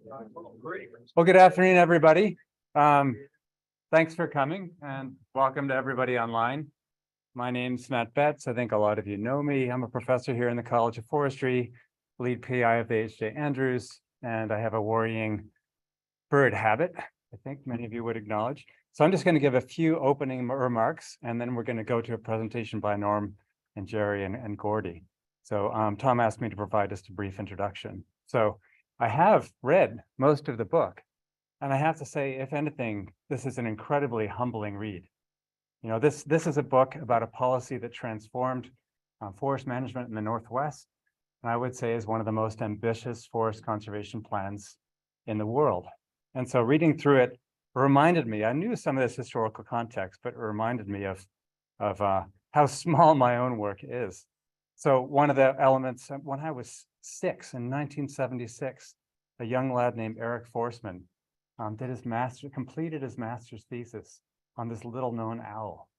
Well, good afternoon, everybody. Thanks for coming and welcome to everybody online. My name's Matt Betts. I think a lot of you know me. I'm a professor here in the College of Forestry, lead PI of the H.J. Andrews, and I have a worrying bird habit, I think many of you would acknowledge. So I'm just going to give a few opening remarks, and then we're going to go to a presentation by Norm and Jerry and Gordie. So Tom asked me to provide just a brief introduction. So I have read most of the book, and I have to say, if anything, this is an incredibly humbling read. You know, this is a book about a policy that transformed forest management in the Northwest, and I would say is one of the most ambitious forest conservation plans in the world. And so reading through it reminded me, I knew some of this historical context, but it reminded me of how small my own work is. So one of the elements, when I was 6 in 1976, a young lad named Eric Forsman completed his master's thesis on this little known owl.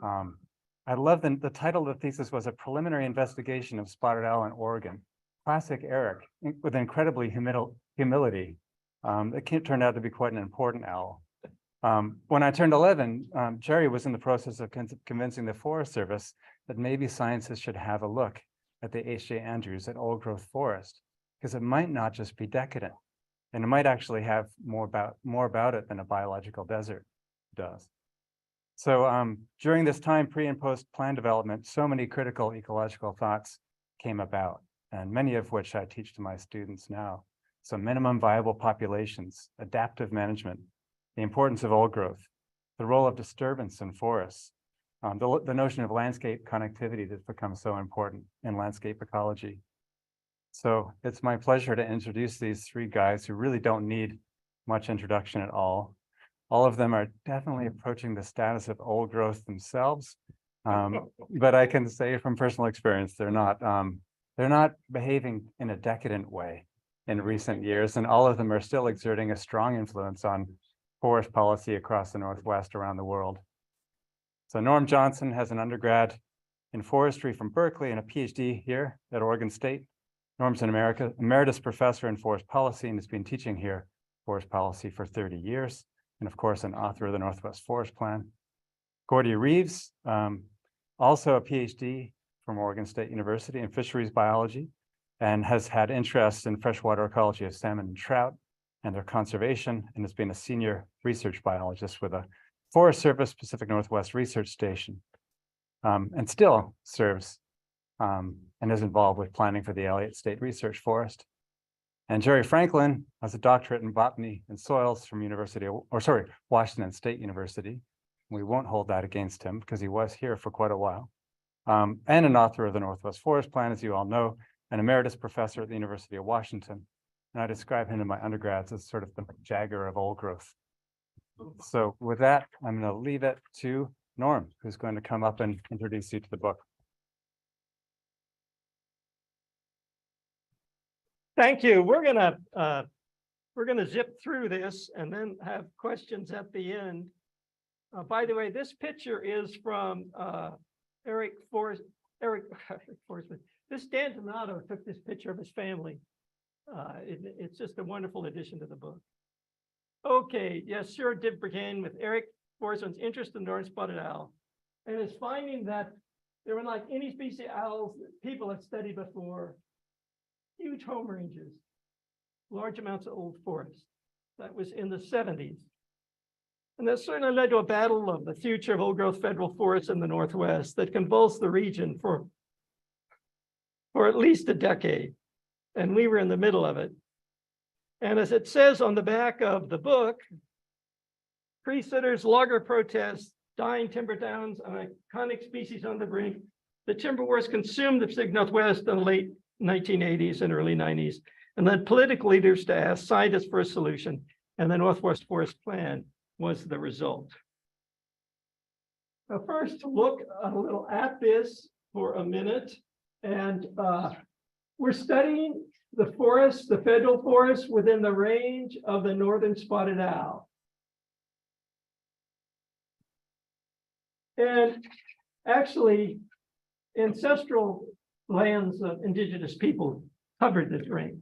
I love the title of the thesis was A Preliminary Investigation of Spotted Owl in Oregon. Classic Eric, with incredibly humility. It turned out to be quite an important owl. When I turned 11, Jerry was in the process of convincing the Forest Service that maybe scientists should have a look at the H.J. Andrews at old growth forest, because it might not just be decadent, and it might actually have more about it than a biological desert does. So during this time, pre and post plan development, so many critical ecological thoughts came about, and many of which I teach to my students now. So minimum viable populations, adaptive management, the importance of old growth, the role of disturbance in forests, the notion of landscape connectivity that's become so important in landscape ecology. So it's my pleasure to introduce these three guys who really don't need much introduction at all. All of them are definitely approaching the status of old growth themselves, but I can say from personal experience, they're not behaving in a decadent way in recent years, and all of them are still exerting a strong influence on forest policy across the Northwest around the world. So Norm Johnson has an undergrad in forestry from Berkeley and a PhD here at Oregon State. Norm's an emeritus professor in forest policy and has been teaching here forest policy for 30 years, and of course, an author of the Northwest Forest Plan. Gordie Reeves, also a PhD from Oregon State University in fisheries biology, and has had interests in freshwater ecology of salmon and trout and their conservation, and has been a senior research biologist with a Forest Service Pacific Northwest Research Station, and still serves and is involved with planning for the Elliott State Research Forest. And Jerry Franklin has a doctorate in botany and soils from Washington State University. We won't hold that against him because he was here for quite a while. And an author of the Northwest Forest Plan, as you all know, an emeritus professor at the University of Washington. And I describe him to my undergrads as sort of the Jagger of old growth. So with that, I'm going to leave it to Norm, who's going to come up and introduce you to the book. Thank you. We're gonna zip through this and then have questions at the end. By the way, this picture is from Eric Forsman. This Dan Donato took this picture of his family. It's just a wonderful addition to the book. Okay, yes, sure. Did begin with Eric Forsman's interest in northern spotted owl, and is finding that there were like any species of owls that people had studied before. Huge home ranges, large amounts of old forest. That was in the 70s. And that certainly led to a battle of the future of old growth federal forests in the Northwest that convulsed the region for at least a decade. And we were in the middle of it. And as it says on the back of the book, tree sitters, logger protests, dying timber towns, an iconic species on the brink. The timber wars consumed the Pacific Northwest in the late 1980s and early 90s, and led political leaders to ask scientists for a solution, and the Northwest Forest Plan was the result. Now, first, look a little at this for a minute, and we're studying the forest, the federal forest, within the range of the northern spotted owl. And actually, ancestral lands of indigenous people covered this range.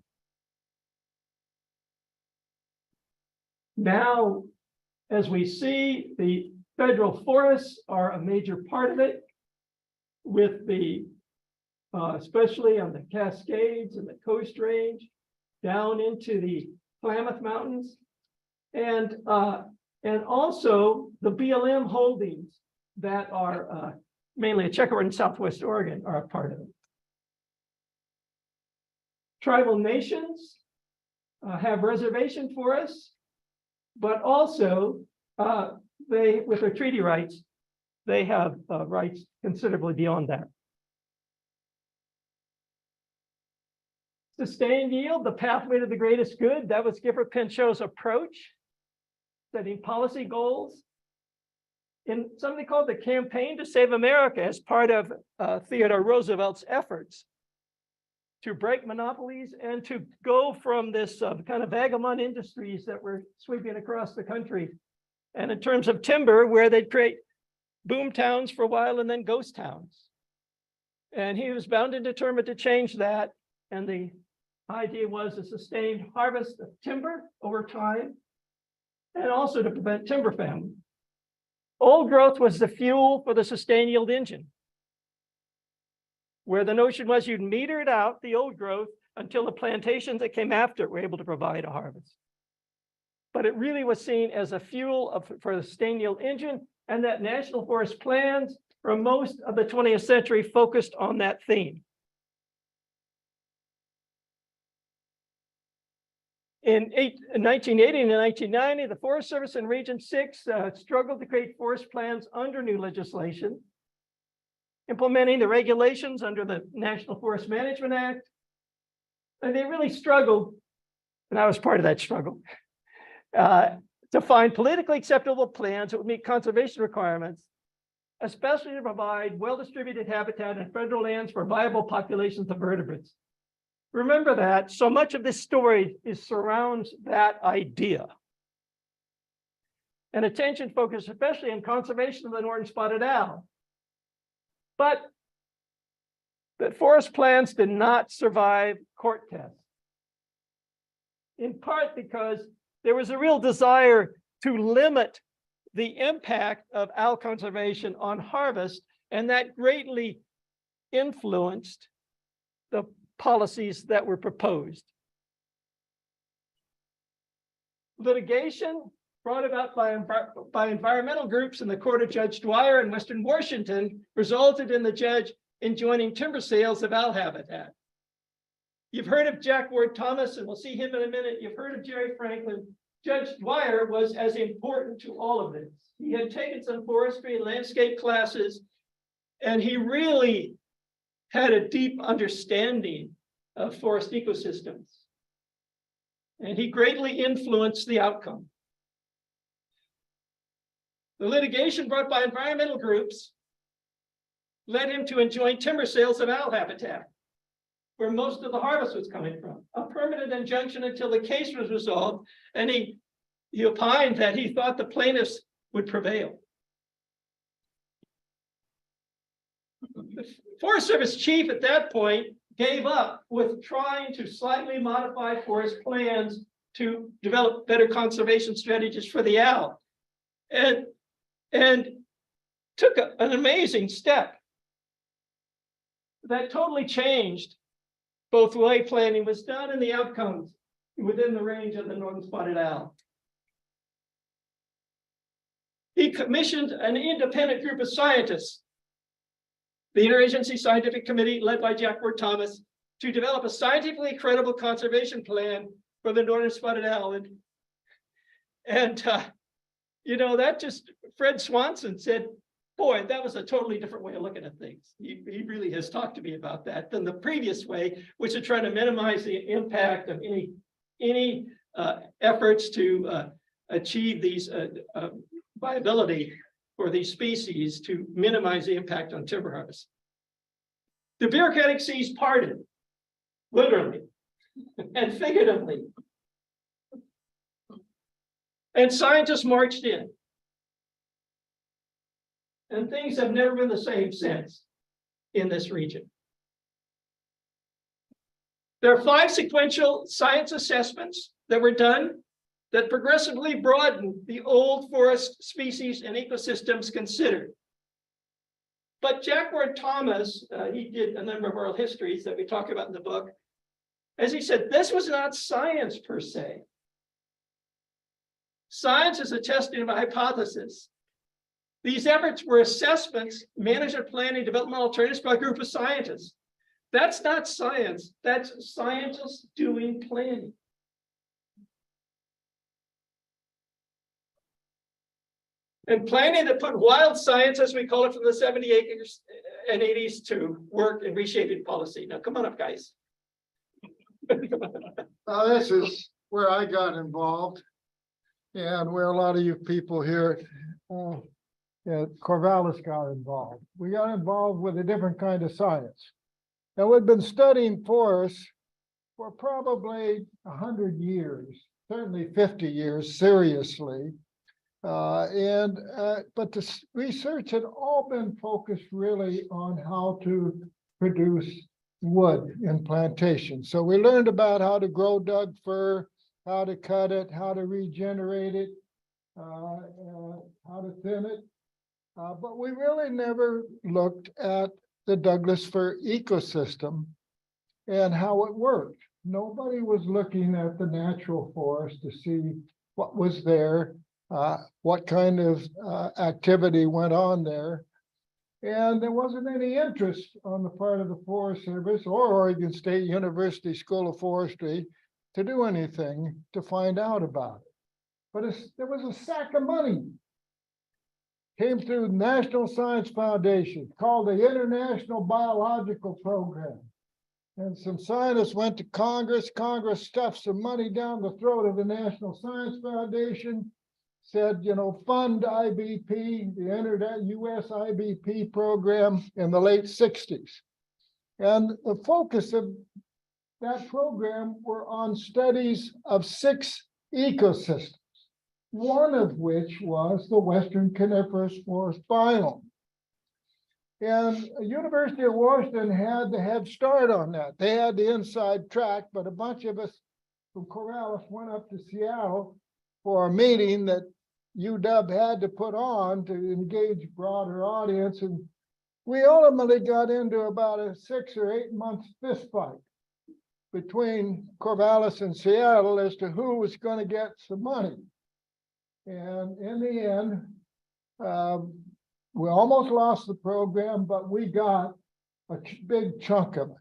Now, as we see, the federal forests are a major part of it, with the especially on the Cascades and the Coast Range, down into the Klamath Mountains, and also the BLM holdings that are mainly a checkerboard in Southwest Oregon are a part of it. Tribal nations have reservation forests, but also they, with their treaty rights, they have rights considerably beyond that. Sustained yield, the pathway to the greatest good. That was Gifford Pinchot's approach, setting policy goals in something called the Campaign to Save America, as part of Theodore Roosevelt's efforts to break monopolies and to go from this kind of vagabond industries that were sweeping across the country. And in terms of timber, where they'd create boom towns for a while and then ghost towns. And he was bound and determined to change that. And the idea was a sustained harvest of timber over time, and also to prevent timber famine. Old growth was the fuel for the sustained yield engine, where the notion was you'd meter it out, the old growth, until the plantations that came after it were able to provide a harvest. But it really was seen as a fuel for the sustained yield engine, and that national forest plans for most of the 20th century focused on that theme. In 1980 and 1990, the Forest Service in Region 6 struggled to create forest plans under new legislation, implementing the regulations under the National Forest Management Act. And they really struggled, and I was part of that struggle, to find politically acceptable plans that would meet conservation requirements, especially to provide well-distributed habitat and federal lands for viable populations of vertebrates. Remember that so much of this story surrounds that idea. And attention focused especially on conservation of the northern spotted owl. But the forest plans did not survive court tests, in part because there was a real desire to limit the impact of owl conservation on harvest, and that greatly influenced the policies that were proposed. Litigation brought about by environmental groups in the court of Judge Dwyer in Western Washington resulted in the judge enjoining timber sales of owl habitat. You've heard of Jack Ward Thomas, and we'll see him in a minute. You've heard of Jerry Franklin. Judge Dwyer was as important to all of this. He had taken some forestry and landscape classes, and he really had a deep understanding of forest ecosystems. And he greatly influenced the outcome. The litigation brought by environmental groups led him to enjoin timber sales of owl habitat, where most of the harvest was coming from. A permanent injunction until the case was resolved, and he opined that he thought the plaintiffs would prevail. The Forest Service chief at that point gave up with trying to slightly modify forest plans to develop better conservation strategies for the owl, and took an amazing step that totally changed both the way planning was done and the outcomes within the range of the northern spotted owl. He commissioned an independent group of scientists, the Interagency Scientific Committee led by Jack Ward Thomas, to develop a scientifically credible conservation plan for the northern spotted owl. That just, Fred Swanson said, boy, that was a totally different way of looking at things. He really has talked to me about that than the previous way, which is trying to minimize the impact of any efforts to achieve these viability for these species, to minimize the impact on timber harvest. The bureaucratic seas parted, literally and figuratively. And scientists marched in. And things have never been the same since in this region. There are 5 sequential science assessments that were done that progressively broaden the old forest species and ecosystems considered. But Jack Ward Thomas, he did a number of oral histories that we talk about in the book. As he said, this was not science per se. Science is a testing of a hypothesis. These efforts were assessments, management planning, development alternatives by a group of scientists. That's not science, that's scientists doing planning. And planning that put wild science, as we call it, from the 70s and 80s to work in reshaping policy. Now, come on up, guys. This is where I got involved and where a lot of you people here at Corvallis got involved. We got involved with a different kind of science. Now, we've been studying forests for probably 100 years, certainly 50 years, seriously. But the research had all been focused really on how to produce wood in plantations. So we learned about how to grow Doug fir, how to cut it, how to regenerate it, how to thin it. But we really never looked at the Douglas fir ecosystem and how it worked. Nobody was looking at the natural forest to see what was there, what kind of activity went on there. And there wasn't any interest on the part of the Forest Service or Oregon State University School of Forestry to do anything to find out about it. But there was a sack of money. Came through the National Science Foundation called the International Biological Program. And some scientists went to Congress. Congress stuffed some money down the throat of the National Science Foundation, said, you know, fund IBP, the US IBP program in the late 60s. And the focus of that program were on studies of 6 ecosystems, one of which was the Western coniferous forest biome. And the University of Washington had the head start on that. They had the inside track, but a bunch of us from Corvallis went up to Seattle for a meeting that UW had to put on to engage broader audience. And we ultimately got into about a 6 or 8 month fist fight between Corvallis and Seattle as to who was going to get some money. And in the end, we almost lost the program, but we got a big chunk of it.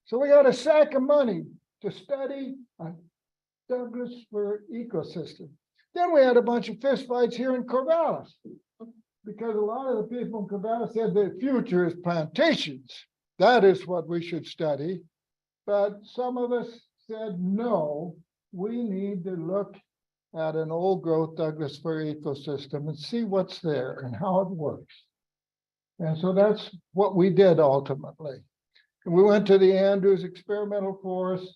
So we got a sack of money to study a Douglas fir ecosystem. Then we had a bunch of fistfights here in Corvallis because a lot of the people in Corvallis said the future is plantations. That is what we should study. But some of us said, no, we need to look at an old growth Douglas fir ecosystem and see what's there and how it works. And so that's what we did ultimately. And we went to the Andrews Experimental Forest.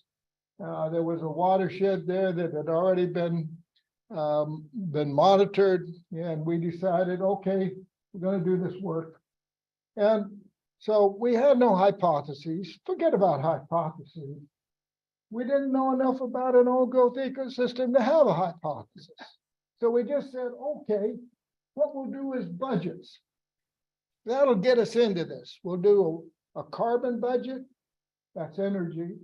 There was a watershed there that had already been monitored, and we decided, okay, we're going to do this work. And so we had no hypotheses. Forget about hypotheses. We didn't know enough about an old growth ecosystem to have a hypothesis. So we just said, okay, what we'll do is budgets. That'll get us into this. We'll do a carbon budget, that's energy.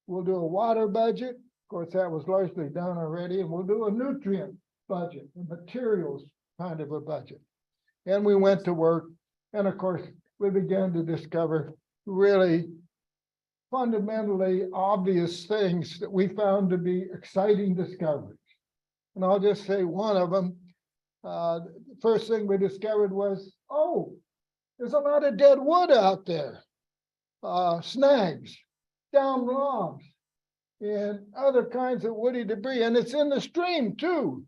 We'll do a water budget. Of course, that was largely done already. And we'll do a nutrient budget, a materials kind of a budget. And we went to work. And of course, we began to discover really fundamentally obvious things that we found to be exciting discoveries. And I'll just say one of them. The first thing we discovered was, oh, there's a lot of dead wood out there. Snags, down logs, and other kinds of woody debris. And it's in the stream too.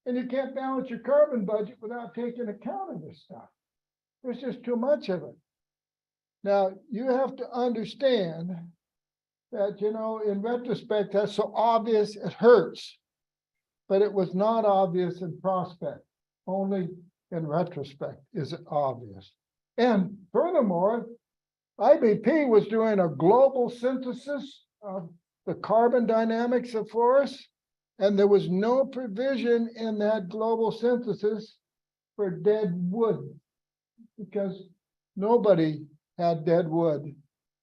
And you can't balance your carbon budget without taking account of this stuff. There's just too much of it. Now, you have to understand that, you know, in retrospect, that's so obvious, it hurts. But it was not obvious in prospect. Only in retrospect is it obvious. And furthermore, IBP was doing a global synthesis of the carbon dynamics of forests. And there was no provision in that global synthesis for dead wood, because nobody had dead wood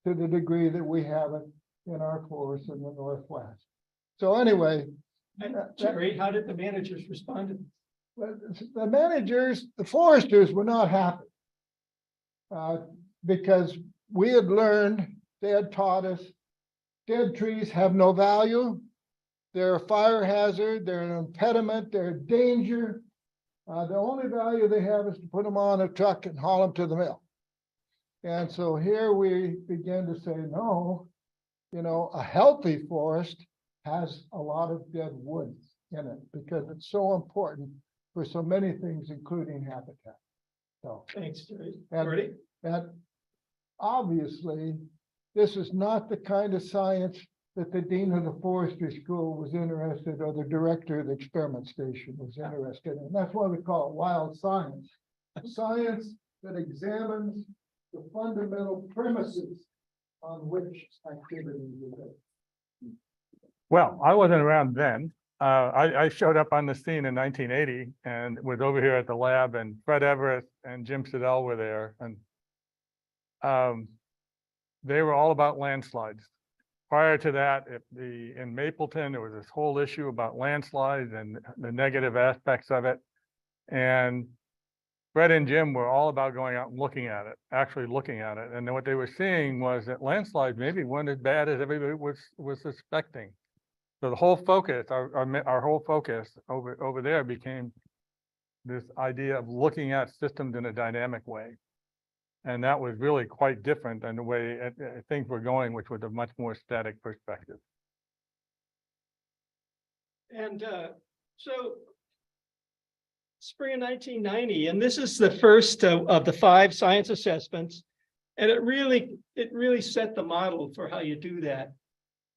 to the degree that we have it in our forests in the Northwest. So anyway, And Jerry, how did the managers respond to this? the managers, the foresters were not happy. Because we had learned, they had taught us, dead trees have no value. They're a fire hazard, they're an impediment, they're a danger. The only value they have is to put them on a truck and haul them to the mill. And so here we begin to say, no, you know, a healthy forest has a lot of dead wood in it because it's so important for so many things, including habitat. So, Thanks, Jerry. And- Gordie? and obviously, this is not the kind of science that the dean of the forestry school was interested, or the director of the experiment station was interested in. That's why we call it wild science. Science that examines the fundamental premises on which activities are based. Well, I wasn't around then. I showed up on the scene in 1980 and was over here at the lab, and Fred Everett and Jim Sedell were there, and they were all about landslides. Prior to that, in Mapleton, there was this whole issue about landslides and the negative aspects of it. And Fred and Jim were all about going out and looking at it, actually looking at it. And then what they were seeing was that landslides maybe weren't as bad as everybody was suspecting. So the whole focus, our whole focus over there became this idea of looking at systems in a dynamic way. And that was really quite different than the way things were going, which was a much more static perspective. And so spring of 1990, and this is the first of the 5 science assessments. And it really set the model for how you do that.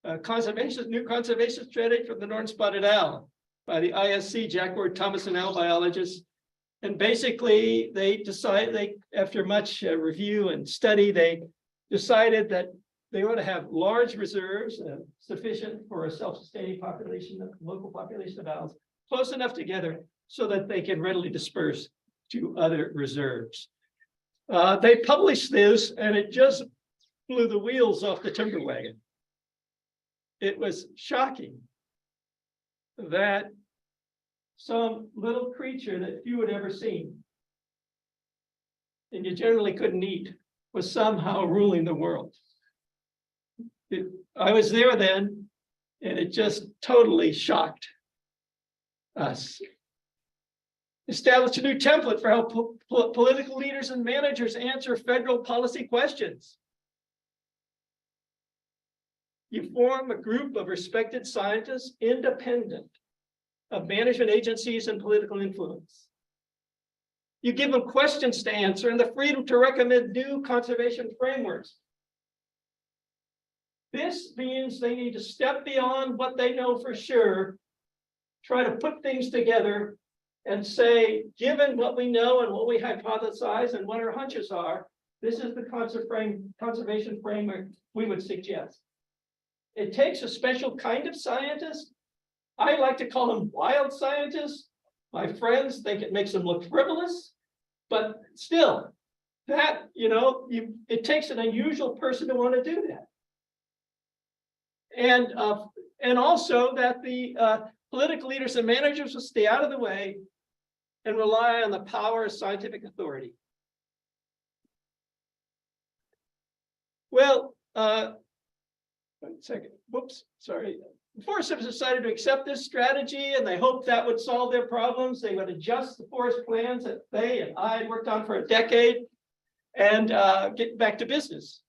New conservation strategy for the northern spotted owl by the ISC, Jack Ward Thomas and owl biologists. And basically after much review and study, they decided that they ought to have large reserves sufficient for a self-sustaining population, local population of owls, close enough together so that they can readily disperse to other reserves. They published this and it just blew the wheels off the timber wagon. It was shocking that some little creature that few had ever seen, and you generally couldn't eat, was somehow ruling the world. I was there then, and it just totally shocked us. Establish a new template for how political leaders and managers answer federal policy questions. You form a group of respected scientists, independent of management agencies and political influence. You give them questions to answer and the freedom to recommend new conservation frameworks. This means they need to step beyond what they know for sure, try to put things together and say, given what we know and what we hypothesize and what our hunches are, this is the conservation framework we would suggest. It takes a special kind of scientist. I like to call them wild scientists. My friends think it makes them look frivolous, but still, that, it takes an unusual person to want to do that. And also that the political leaders and managers will stay out of the way and rely on the power of scientific authority. Well, 1 second. Whoops, sorry. The Forest Service decided to accept this strategy, and they hoped that would solve their problems. They would adjust the forest plans that they and I had worked on for a decade and get back to business.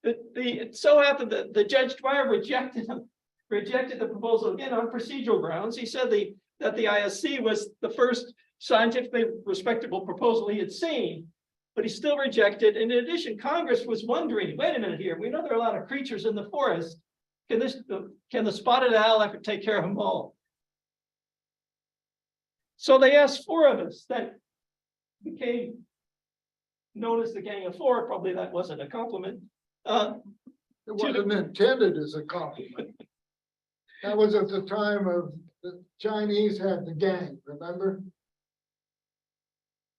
It so happened that the Judge Dwyer rejected the proposal again on procedural grounds. He said that the ISC was the first scientifically respectable proposal he had seen, but he still rejected. And in addition, Congress was wondering, wait a minute here, we know there are a lot of creatures in the forest. Can the spotted owl ever take care of them all? So they asked 4 of us that became known as the Gang of 4. Probably that wasn't a compliment. It wasn't intended as a compliment. That was at the time of the Chinese had the gang, remember?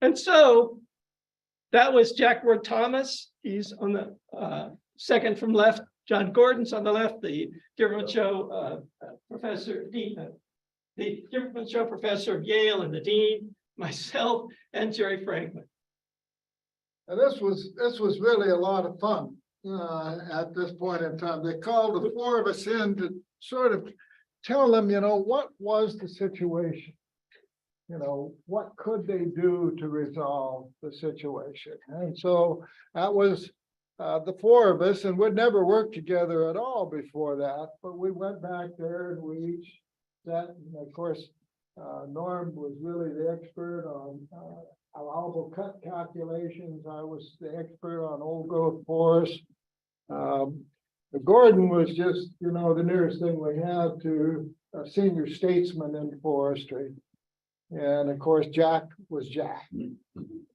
And so that was Jack Ward Thomas. He's on the second from left. John Gordon's on the left, the Different Show professor, the Different Show professor of Yale and the dean, myself, and Jerry Franklin. And this was really a lot of fun at this point in time. They called the four of us in to sort of tell them, what was the situation? What could they do to resolve the situation? And so that was the four of us, and we'd never worked together at all before that, but we went back there and we each sat, and of course, Norm was really the expert on allowable cut calculations. I was the expert on old growth forest. Gordon was just, the nearest thing we had to a senior statesman in forestry. And of course, Jack was Jack.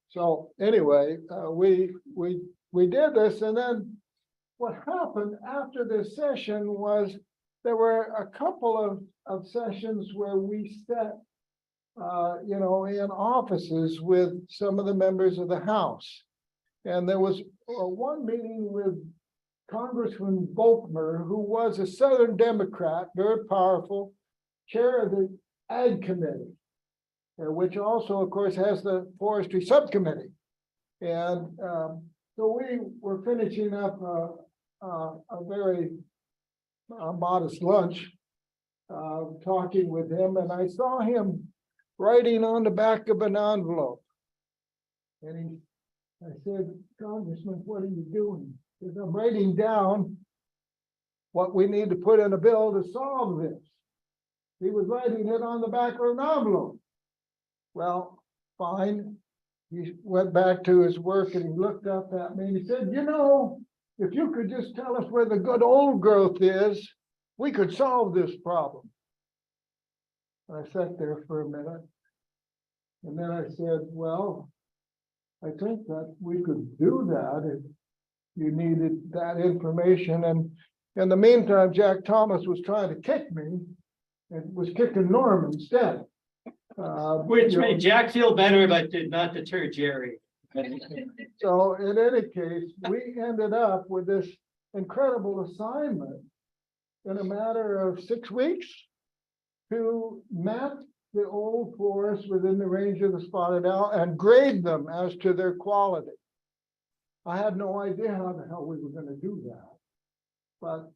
So anyway, we did this, and then what happened after this session was there were a couple of sessions where we sat, in offices with some of the members of the House. And there was one meeting with Congressman Volkmer, who was a Southern Democrat, very powerful, chair of the Ag Committee, which also, of course, has the Forestry Subcommittee. And so we were finishing up a very modest lunch, talking with him, and I saw him writing on the back of an envelope. And I said, Congressman, what are you doing? He said, I'm writing down what we need to put in a bill to solve this. He was writing it on the back of an envelope. Well, fine. He went back to his work and he looked up at me and he said, if you could just tell us where the good old growth is, we could solve this problem. I sat there for a minute, and then I said, well, I think that we could do that if you needed that information. And in the meantime, Jack Thomas was trying to kick me and was kicking Norm instead. Which made Jack feel better, but did not deter Jerry. So in any case, we ended up with this incredible assignment in a matter of 6 weeks to map the old forests within the range of the spotted owl and grade them as to their quality. I had no idea how the hell we were going to do that, but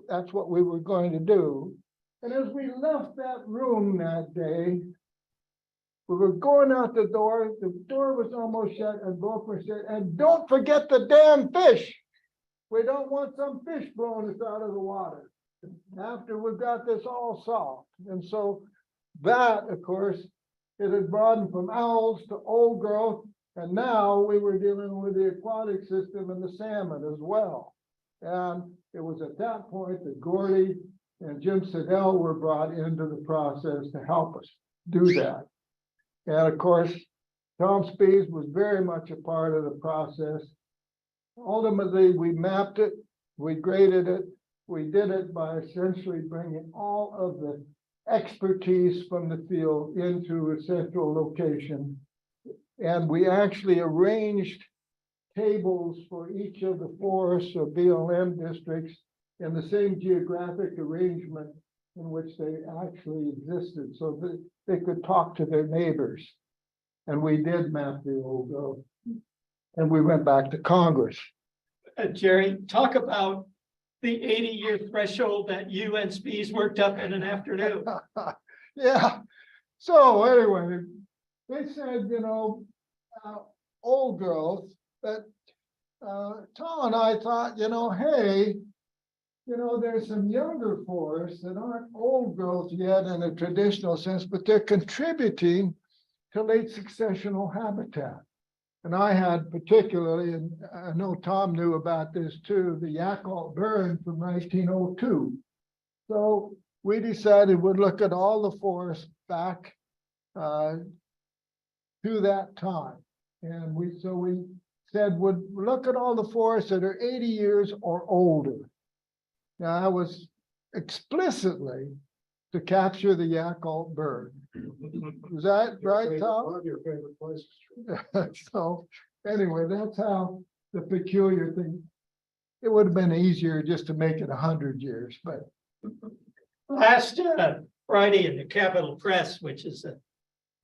that's what we were going to do. And as we left that room that day, we were going out the door was almost shut, and both were said, and don't forget the damn fish. We don't want some fish blowing us out of the water after we've got this all solved. And so that, of course, it had broadened from owls to old growth, and now we were dealing with the aquatic system and the salmon as well. And it was at that point that Gordie and Jim Sedell were brought into the process to help us do that. And of course, Tom Spees was very much a part of the process. Ultimately, we mapped it, we graded it, we did it by essentially bringing all of the expertise from the field into a central location. And we actually arranged tables for each of the forests or BLM districts in the same geographic arrangement in which they actually existed, so that they could talk to their neighbors. And we did map the old growth. And we went back to Congress. Jerry, talk about the 80-year threshold that you and Spees worked up in an afternoon. Yeah. So anyway, they said, old growth, but Tom and I thought, hey, there's some younger forests that aren't old growth yet in a traditional sense, but they're contributing to late successional habitat. And I had particularly, and I know Tom knew about this too, the Yacolt Burn from 1902. So we decided we'd look at all the forests back to that time. And we said we'd look at all the forests that are 80 years or older. Now, I was explicitly to capture the Yacolt Burn. Is that right, Tom? One of your favorite places. So anyway, that's how the peculiar thing. It would have been easier just to make it 100 years, but Last Friday in the Capitol Press, which is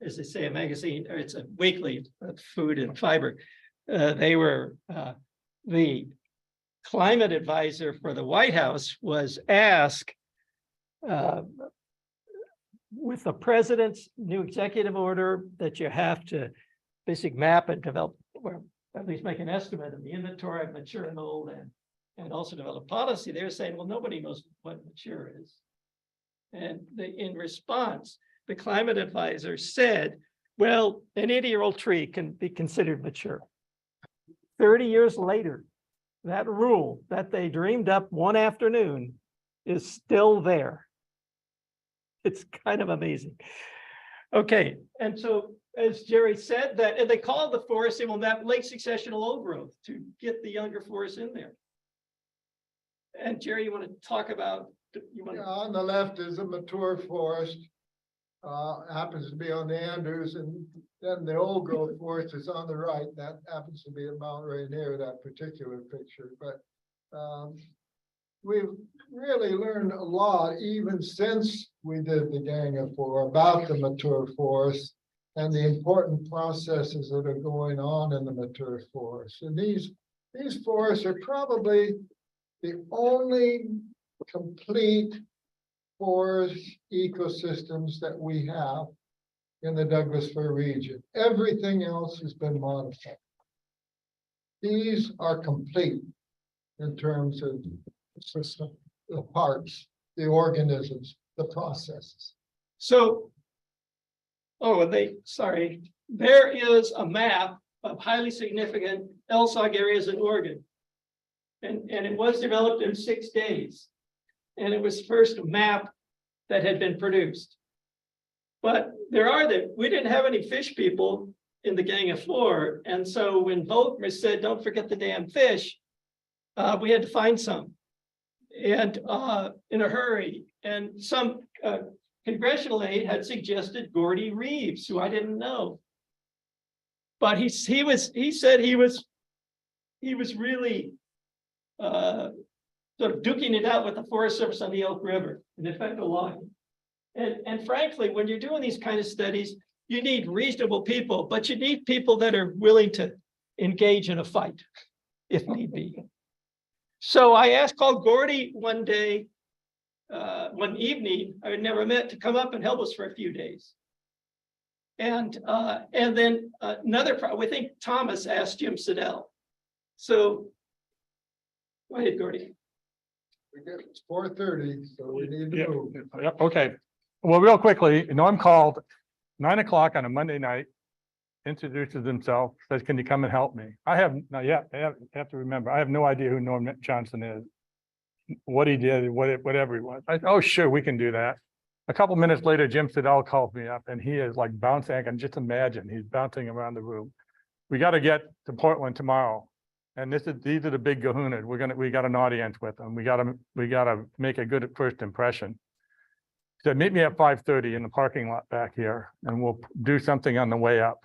as they say, a magazine, or it's a weekly of food and fiber. They were the climate advisor for the White House was asked with the president's new executive order that you have to basically map and develop, or at least make an estimate of the inventory of mature and old, and also develop policy. They're saying, well, nobody knows what mature is. And in response, the climate advisor said, well, an 80-year-old tree can be considered mature. 30 years later, that rule that they dreamed up one afternoon is still there. It's kind of amazing. Okay, and so as Jerry said, that and they called the forest, well, that late successional old growth to get the younger forest in there. And Jerry, you want to talk about? yeah, on the left is a mature forest. Happens to be on the Andrews, and then the old growth forest is on the right. That happens to be at Mount Rainier, that particular picture. But we've really learned a lot, even since we did the Gang of Four, about the mature forest and the important processes that are going on in the mature forest. And these forests are probably the only complete forest ecosystems that we have in the Douglas fir region. Everything else has been modified. These are complete in terms of the parts, the organisms, the processes. So, there is a map of highly significant LSOG areas in Oregon. And it was developed in 6 days. And it was first map that had been produced. But we didn't have any fish people in the Gang of Four. And so when Volkmer said, don't forget the damn fish, we had to find some. And in a hurry. And some congressional aide had suggested Gordie Reeves, who I didn't know. But he said he was really sort of duking it out with the Forest Service on the Elk River and effective logging. And frankly, when you're doing these kind of studies, you need reasonable people, but you need people that are willing to engage in a fight if need be. So I called Gordie one day, one evening, I had never met, to come up and help us for a few days. And then we think Thomas asked Jim Sedell. So go ahead, Gordie. It's 4:30, so we need to move. Yeah, okay. Well, real quickly, Norm called 9 o'clock on a Monday night, introduces himself, says, can you come and help me? I have not yet. I have to remember, I have no idea who Norm Johnson is, what he did, whatever he was. Oh, sure, we can do that. A couple minutes later, Jim Sedell calls me up, and he is like bouncing. I can just imagine he's bouncing around the room. We got to get to Portland tomorrow. And these are the big kahunas. We got an audience with them. We got to make a good first impression. He said, meet me at 5:30 in the parking lot back here, and we'll do something on the way up.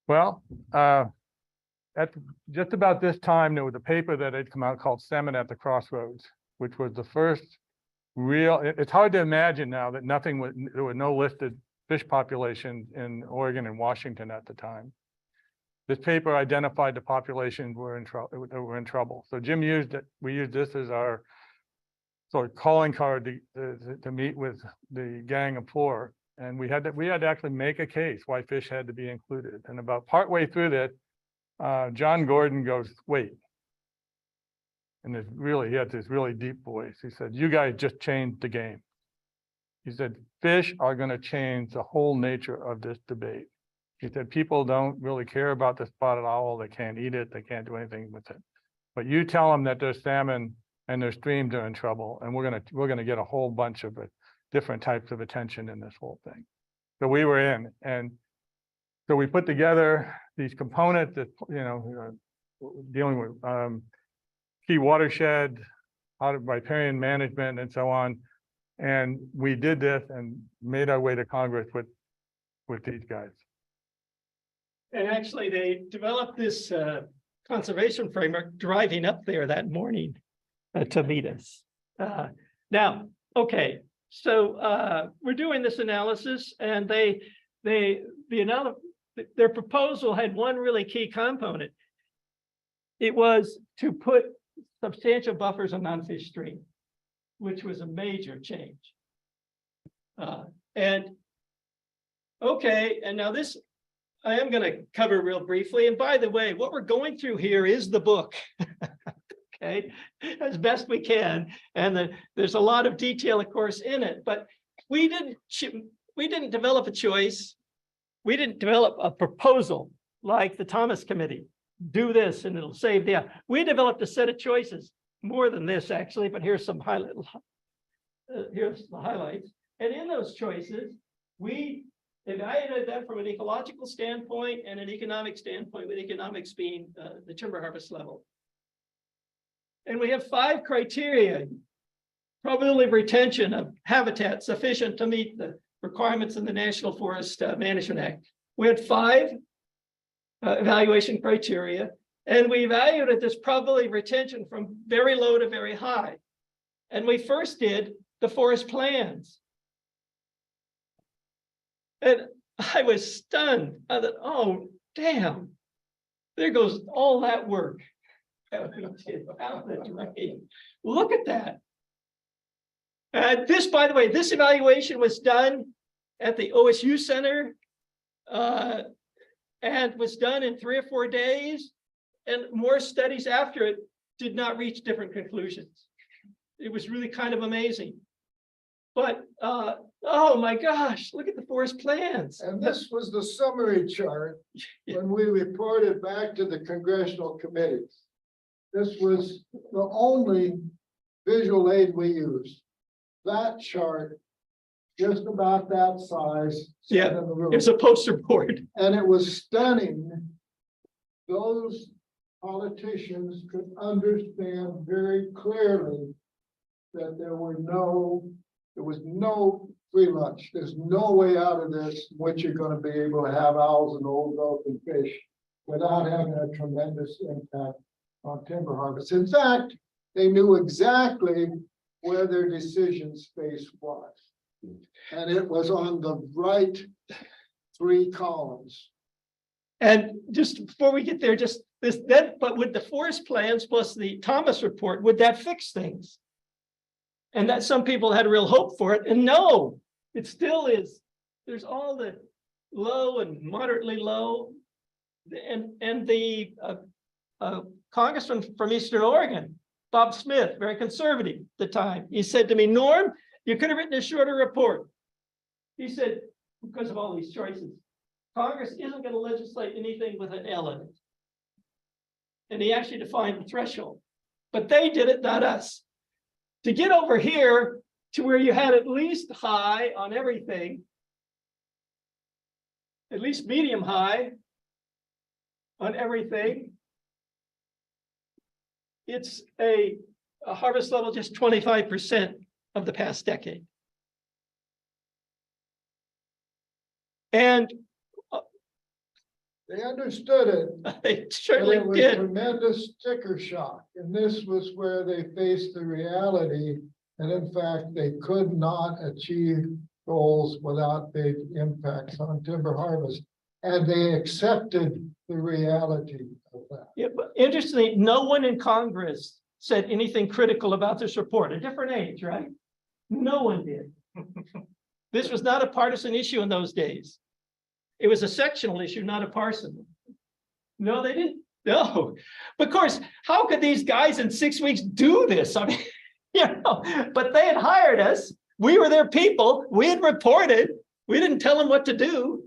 Well, at just about this time, there was a paper that had come out called Salmon at the Crossroads, which was the first real. It's hard to imagine now that there were no listed fish populations in Oregon and Washington at the time. This paper identified the populations were in trouble. So Jim used it. We used this as our sort of calling card to meet with the Gang of Four, and we had to actually make a case why fish had to be included. And about partway through that, John Gordon goes, "Wait," and he had this really deep voice. He said, "You guys just changed the game." He said, "Fish are going to change the whole nature of this debate." He said, people don't really care about the spotted owl. They can't eat it. They can't do anything with it. But you tell them that their salmon and their streams are in trouble, and we're gonna get a whole bunch of different types of attention in this whole thing. So we were in, and so we put together these components that dealing with key watershed, how to riparian management and so on. And we did this and made our way to Congress with these guys. And actually, they developed this conservation framework driving up there that morning to meet us. Now, okay, so we're doing this analysis, and their proposal had one really key component. It was to put substantial buffers on non-fish streams, which was a major change. And now this I am going to cover real briefly. And by the way, what we're going through here is the book, okay, as best we can. And there's a lot of detail, of course, in it. But we didn't develop a choice. We didn't develop a proposal like the Thomas Committee. Do this and it'll save the. We developed a set of choices, more than this actually. But here's some here's the highlights. And in those choices, we evaluated them from an ecological standpoint and an economic standpoint, with economics being the timber harvest level. And we have 5 criteria. Probability of retention of habitat sufficient to meet the requirements in the National Forest Management Act. We had 5 evaluation criteria, and we evaluated this probability of retention from very low to very high. And we first did the forest plans. And I was stunned. I thought, oh, damn, there goes all that work. Look at that. This, by the way, this evaluation was done at the OSU Center and was done in 3 or 4 days. And more studies after it did not reach different conclusions. It was really kind of amazing. But oh my gosh, look at the forest plans. And this was the summary chart when we reported back to the congressional committees. This was the only visual aid we used. That chart, just about that size. Yeah, it's a poster board. And it was stunning. Those politicians could understand very clearly that there was no free lunch. There's no way out of this in which you're going to be able to have owls and old growth and fish without having a tremendous impact on timber harvest. In fact, they knew exactly where their decision space was. And it was on the right 3 columns. And just before we get there, just this then, but with the forest plans plus the Thomas report, would that fix things? And that some people had real hope for it. And no, it still is. There's all the low and moderately low. And the congressman from Eastern Oregon, Bob Smith, very conservative at the time, he said to me, Norm, you could have written a shorter report. He said, because of all these choices, Congress isn't going to legislate anything with an L in it. And he actually defined the threshold. But they did it, not us. To get over here to where you had at least high on everything, at least medium high on everything, it's a harvest level just 25% of the past decade. And they understood it. They certainly it was did. Tremendous sticker shock. And this was where they faced the reality. And in fact, they could not achieve goals without big impacts on timber harvest. And they accepted the reality of that. Yeah, but interestingly, no one in Congress said anything critical about this report. A different age, right? No one did. This was not a partisan issue in those days. It was a sectional issue, not a partisan. No, they didn't. No. Of course, how could these guys in 6 weeks do this? I mean, but they had hired us. We were their people. We had reported. We didn't tell them what to do.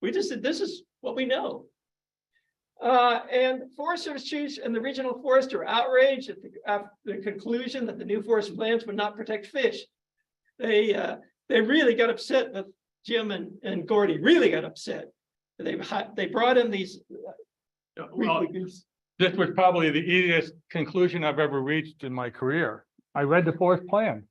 We just said, this is what we know. And Forest Service chiefs and the regional forester are outraged at the conclusion that the new forest plans would not protect fish. They really got upset with Jim and Gordie, really got upset. They brought in these. Well, this was probably the easiest conclusion I've ever reached in my career. I read the forest plan.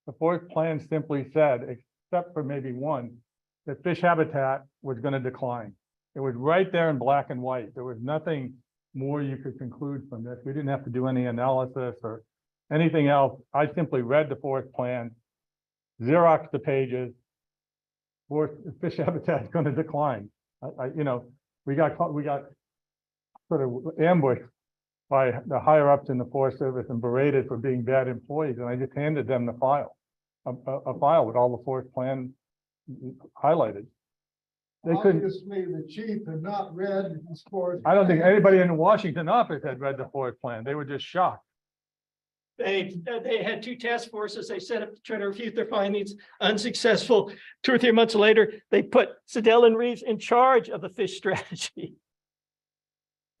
The forest plan simply said, except for maybe one, that fish habitat was going to decline. It was right there in black and white. There was nothing more you could conclude from this. We didn't have to do any analysis or anything else. I simply read the forest plan, Xeroxed the pages. Forest fish habitat is going to decline. We got sort of ambushed by the higher ups in the Forest Service and berated for being bad employees. And I just handed them the file, a file with all the forest plan highlighted. They couldn't. Obviously, the chief had not read the forest. I don't think anybody in the Washington office had read the forest plan. They were just shocked. They had two task forces. They set up to try to refute their findings, unsuccessful. 2 or 3 months later, they put Sedell and Reeves in charge of the fish strategy.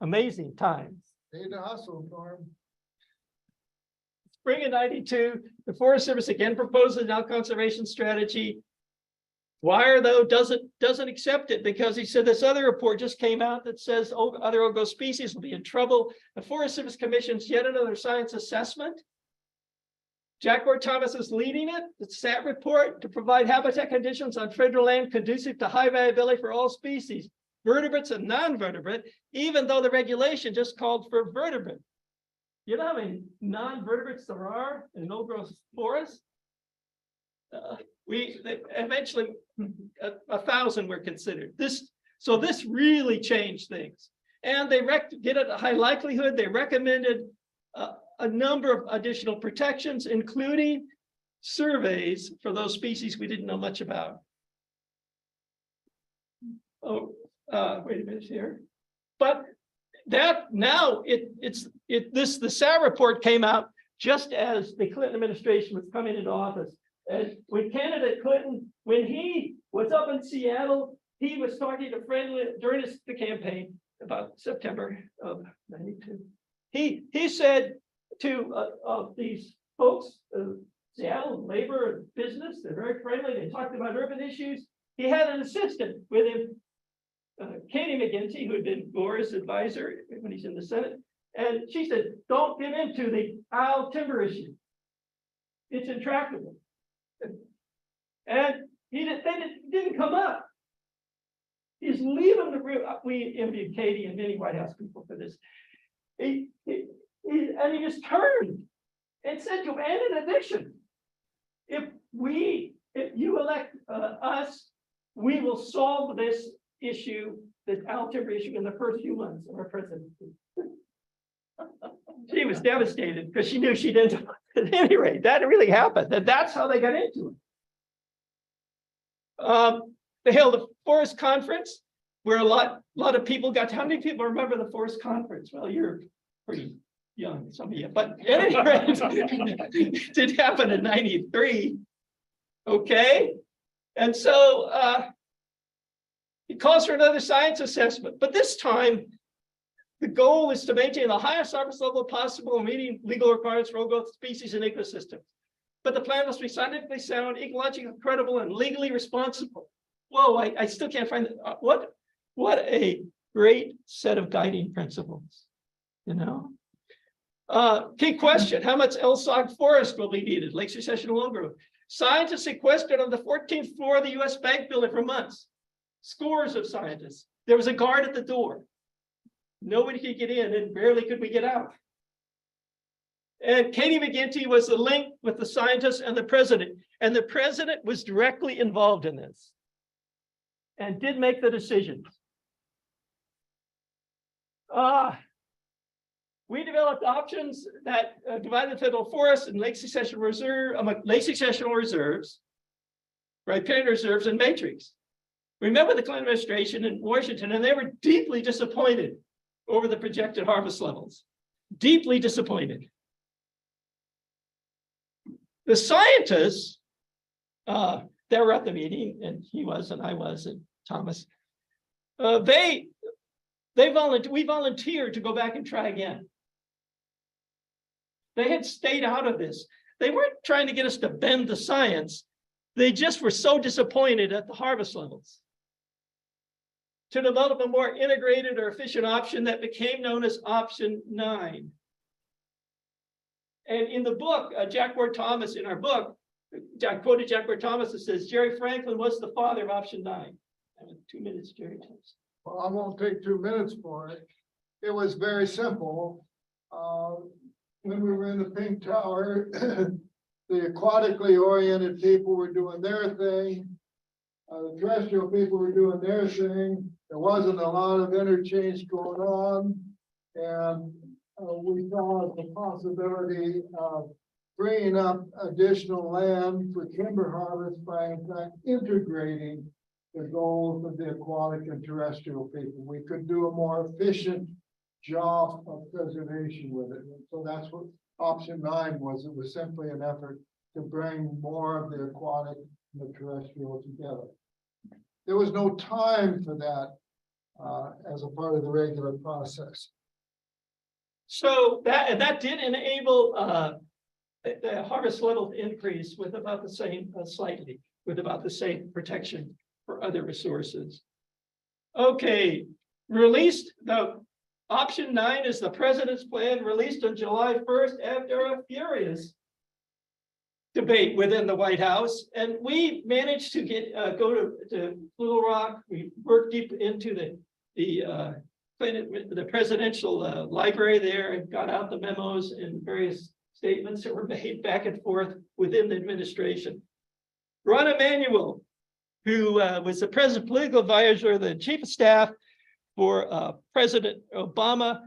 Amazing times. Need to hustle, Norm. Spring of '92, the Forest Service again proposes an elk conservation strategy. Dwyer, though, doesn't accept it because he said this other report just came out that says other ogo species will be in trouble. The Forest Service commissions yet another science assessment. Jack Ward Thomas is leading it. The SAT report to provide habitat conditions on federal land conducive to high viability for all species, vertebrates and non-vertebrate, even though the regulation just called for vertebrate. You know how many non-vertebrates there are in old-growth forests? Eventually 1,000 were considered. This really changed things, and they did it a high likelihood. They recommended a number of additional protections, including surveys for those species we didn't know much about. Oh, wait a minute here, but that now the SAT report came out just as the Clinton administration was coming into office. And when candidate Clinton, when he was up in Seattle, he was talking to friendly during the campaign about September of '92. He said to these folks, Seattle labor and business, they're very friendly. They talked about urban issues. He had an assistant with him, Katie McGinty, who had been Gore's advisor when he's in the Senate. And she said, don't get into the Isle timber issue. It's intractable. And they didn't come up. He's leaving the room. We interviewed Katie and many White House people for this. And he just turned and said to him, and in addition, if you elect us, we will solve this issue, this Isle timber issue, in the first few months of our presidency. She was devastated because she knew she didn't. At any rate, that really happened. That's how they got into it. They held a forest conference where a lot of people got. How many people remember the forest conference? Well, you're pretty young, some of you, but at any rate, it did happen in '93. Okay, and so he calls for another science assessment, but this time the goal is to maintain the highest service level possible, meeting legal requirements for old-growth species and ecosystems. But the plan must be scientifically sound, ecologically credible, and legally responsible. Whoa, I still can't find it. What a great set of guiding principles, you know? Key question, how much LSRs forest will be needed? Lake succession and growth. Scientists sequestered on the 14th floor of the US Bank building for months. Scores of scientists. There was a guard at the door. Nobody could get in, and barely could we get out. And Katie McGinty was the link with the scientists and the president. And the president was directly involved in this and did make the decisions. We developed options that divided the federal forest and lake successional reserves, riparian reserves, and matrix. Remember the Clinton administration in Washington, and they were deeply disappointed over the projected harvest levels. Deeply disappointed. The scientists that were at the meeting, and he was, and I was, and Thomas, we volunteered to go back and try again. They had stayed out of this. They weren't trying to get us to bend the science. They just were so disappointed at the harvest levels. To develop a more integrated or efficient option that became known as option 9. And in the book, Jack Ward Thomas, in our book, I quoted Jack Ward Thomas that says, Jerry Franklin was the father of option 9. 2 minutes, Jerry. Well, I won't take 2 minutes for it. It was very simple. When we were in the Pink Tower, the aquatically oriented people were doing their thing. The terrestrial people were doing their thing. There wasn't a lot of interchange going on. And we saw the possibility of bringing up additional land for timber harvest by in fact integrating the goals of the aquatic and terrestrial people. We could do a more efficient job of preservation with it. And so that's what option 9 was. It was simply an effort to bring more of the aquatic and the terrestrial together. There was no time for that as a part of the regular process. So that did enable the harvest level to increase with about the same, slightly, with about the same protection for other resources. Okay, released, the option 9 is the president's plan, released on July 1st after a furious debate within the White House. And we managed to get go to Little Rock. We worked deep into the presidential library there and got out the memos and various statements that were made back and forth within the administration. Ron Emanuel, who was the president's political advisor, the chief of staff for President Obama,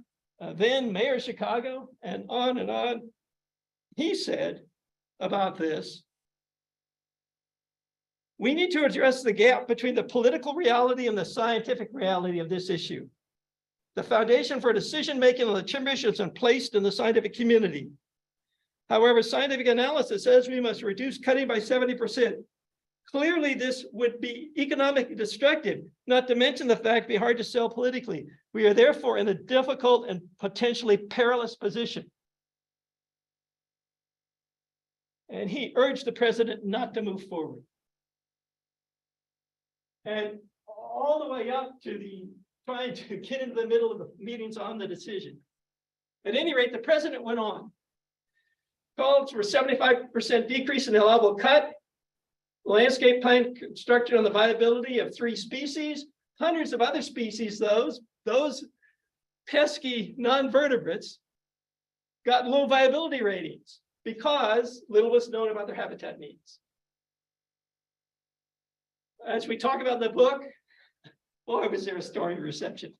then mayor of Chicago, and on and on. He said about this, we need to address the gap between the political reality and the scientific reality of this issue. The foundation for decision-making on the timber issue has been placed in the scientific community. However, scientific analysis says we must reduce cutting by 70%. Clearly, this would be economically destructive, not to mention the fact it would be hard to sell politically. We are therefore in a difficult and potentially perilous position. And he urged the president not to move forward. And all the way up to the trying to get into the middle of the meetings on the decision. At any rate, the president went on. Called for 75% decrease in the allowable cut. Landscape plan constructed on the viability of 3 species, hundreds of other species, those pesky non-vertebrates got low viability ratings because little was known about their habitat needs. As we talk about in the book, boy, was there a stormy reception.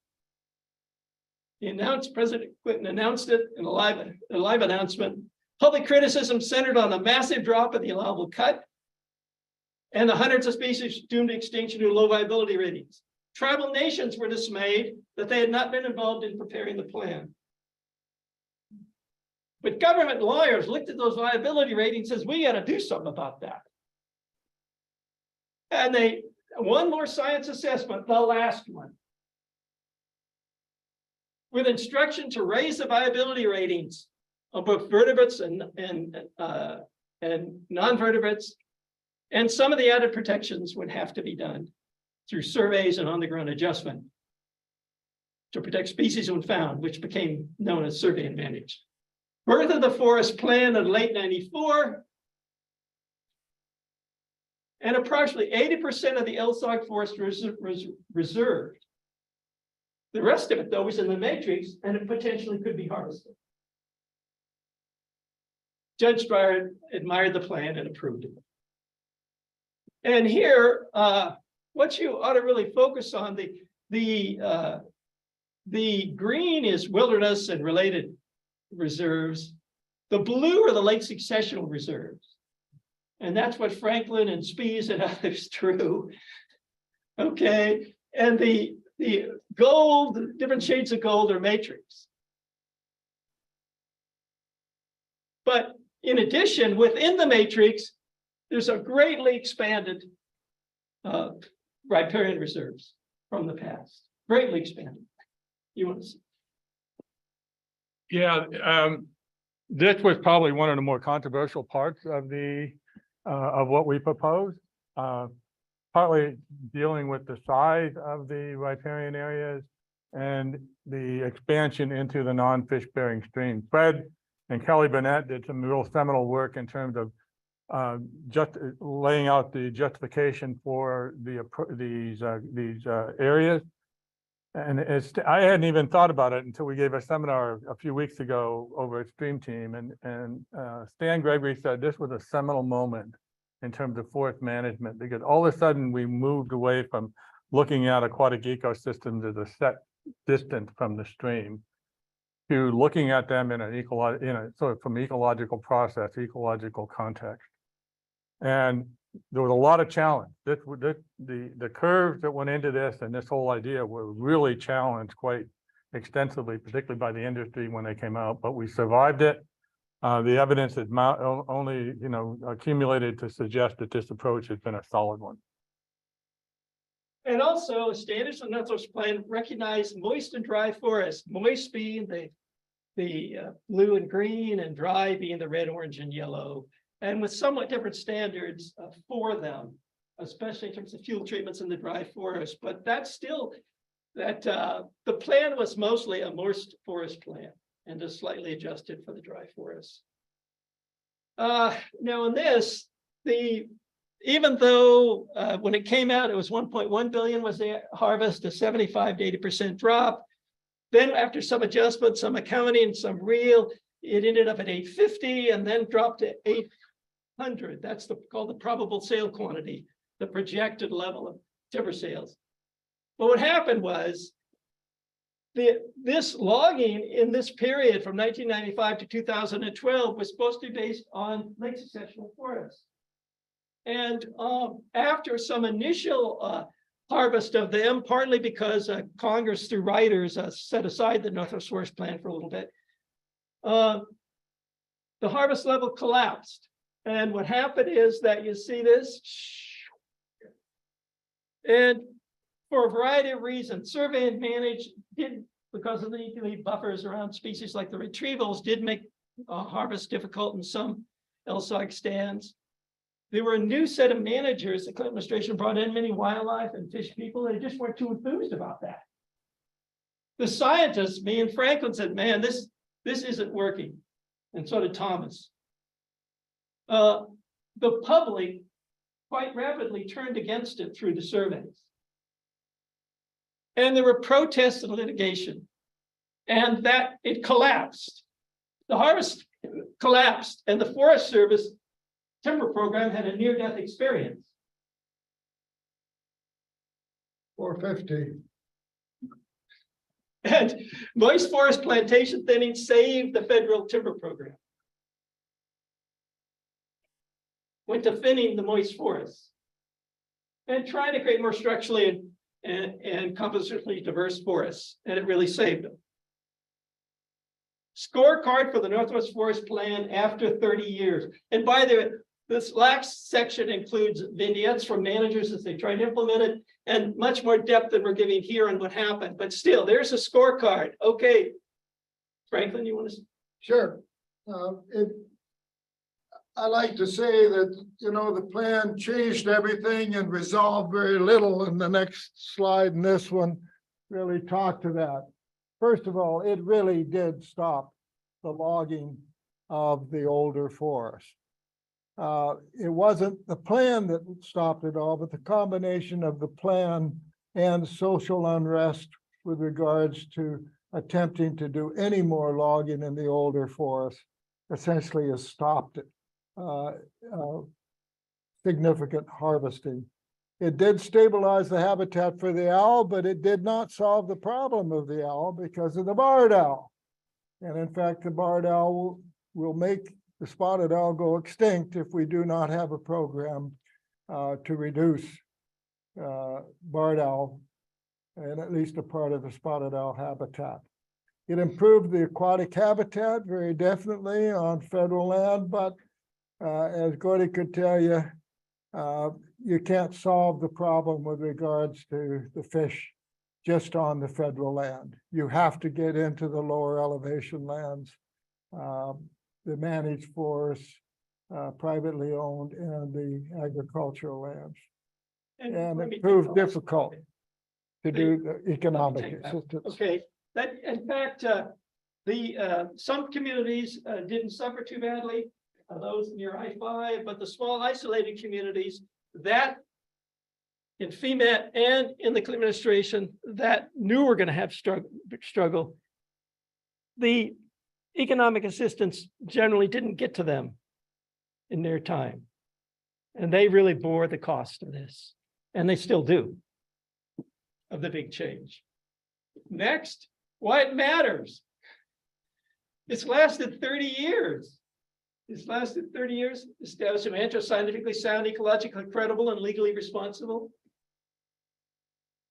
President Clinton announced it in a live announcement. Public criticism centered on a massive drop in the allowable cut and the hundreds of species doomed to extinction due to low viability ratings. Tribal nations were dismayed that they had not been involved in preparing the plan. But government lawyers looked at those viability ratings and says, we got to do something about that. And they, one more science assessment, the last one, with instruction to raise the viability ratings of both vertebrates and non-vertebrates. And some of the added protections would have to be done through surveys and on-the-ground adjustment to protect species when found, which became known as survey advantage. Birth of the forest plan in late '94. And approximately 80% of the LSRs forest was reserved. The rest of it, though, was in the matrix and it potentially could be harvested. Judge Dwyer admired the plan and approved it. And here, what you ought to really focus on, the green is wilderness and related reserves. The blue are the late successional reserves. And that's what Franklin and Spies and others drew. Okay, and the gold, different shades of gold are matrix. But in addition, within the matrix, there's a greatly expanded riparian reserves from the past, greatly expanded. You want to see? Yeah, this was probably one of the more controversial parts of what we proposed. Partly dealing with the size of the riparian areas and the expansion into the non-fish bearing streams. Fred And Kelly Burnett did some real seminal work in terms of just laying out the justification for these areas. And I hadn't even thought about it until we gave a seminar a few weeks ago over at Stream Team, and Stan Gregory said this was a seminal moment in terms of forest management, because all of a sudden we moved away from looking at aquatic ecosystems as a set distance from the stream to looking at them in an sort of from ecological process, ecological context. And there was a lot of challenge. The curves that went into this and this whole idea were really challenged quite extensively, particularly by the industry when they came out, but we survived it. The evidence is only, accumulated to suggest that this approach has been a solid one. And also standards on Northwest Plan recognize moist and dry forests, moist being the blue and green, and dry being the red, orange, and yellow, and with somewhat different standards for them, especially in terms of fuel treatments in the dry forest. But that's still the plan was mostly a moist forest plan and just slightly adjusted for the dry forest. Now in this, even though when it came out, it was 1.1 billion was the harvest, a 75 to 80% drop. Then after some adjustment, some accounting, some real, it ended up at 850 and then dropped to 800. That's called the probable sale quantity, the projected level of timber sales. But what happened was this logging in this period from 1995 to 2012 was supposed to be based on lake successional forests. And after some initial harvest of them, partly because Congress through writers set aside the Northwest Forest Plan for a little bit, the harvest level collapsed. And what happened is that you see this, and for a variety of reasons, survey and manage did, because of the need to leave buffers around species like the retrievals, did make harvest difficult in some LSRs stands. There were a new set of managers. The Clinton administration brought in many wildlife and fish people. They just weren't too enthused about that. The scientists, me and Franklin, said, man, this isn't working. And so did Thomas. The public quite rapidly turned against it through the surveys. And there were protests and litigation. And that it collapsed. The harvest collapsed, and the Forest Service timber program had a near-death experience. 450. And moist forest plantation thinning saved the federal timber program. Went to thinning the moist forests and trying to create more structurally and compositionally diverse forests, and it really saved them. Scorecard for the Northwest Forest Plan after 30 years. And by the way, this last section includes vignettes from managers as they try to implement it, and much more depth than we're giving here on what happened. But still, there's a scorecard. Okay, Franklin, you want to? Sure. I like to say that, the plan changed everything and resolved very little. And the next slide and this one really talk to that. First of all, it really did stop the logging of the older forest. It wasn't the plan that stopped it all, but the combination of the plan and social unrest with regards to attempting to do any more logging in the older forest essentially has stopped it. Significant harvesting. It did stabilize the habitat for the owl, but it did not solve the problem of the owl because of the barred owl. And in fact, the barred owl will make the spotted owl go extinct if we do not have a program to reduce barred owl and at least a part of the spotted owl habitat. It improved the aquatic habitat very definitely on federal land, but as Gordie could tell you, you can't solve the problem with regards to the fish just on the federal land. You have to get into the lower elevation lands, the managed forests, privately owned, and the agricultural lands. And it proved difficult to do the economic assistance. Okay, that in fact, Some communities didn't suffer too badly, those near I-5, but the small isolated communities that in FEMAT and in the administration that knew we're going to have struggle, the economic assistance generally didn't get to them in their time. And they really bore the cost of this. And they still do, of the big change. Next, why it matters. It's lasted 30 years. It's lasted 30 years. Establish a mantra, scientifically sound, ecologically credible, and legally responsible.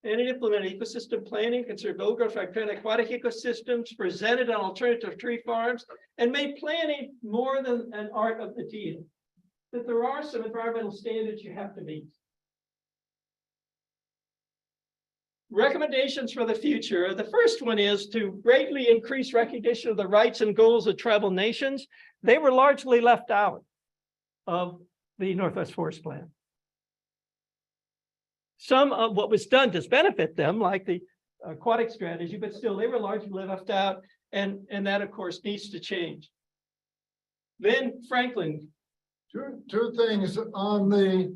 And it implemented ecosystem planning, conserved old growth aquatic ecosystems, presented on alternative tree farms, and made planning more than an art of the deal. That there are some environmental standards you have to meet. Recommendations for the future. The first one is to greatly increase recognition of the rights and goals of tribal nations. They were largely left out of the Northwest Forest Plan. Some of what was done does benefit them, like the aquatic strategy, but still they were largely left out, and that of course needs to change. Then Franklin. Two things on the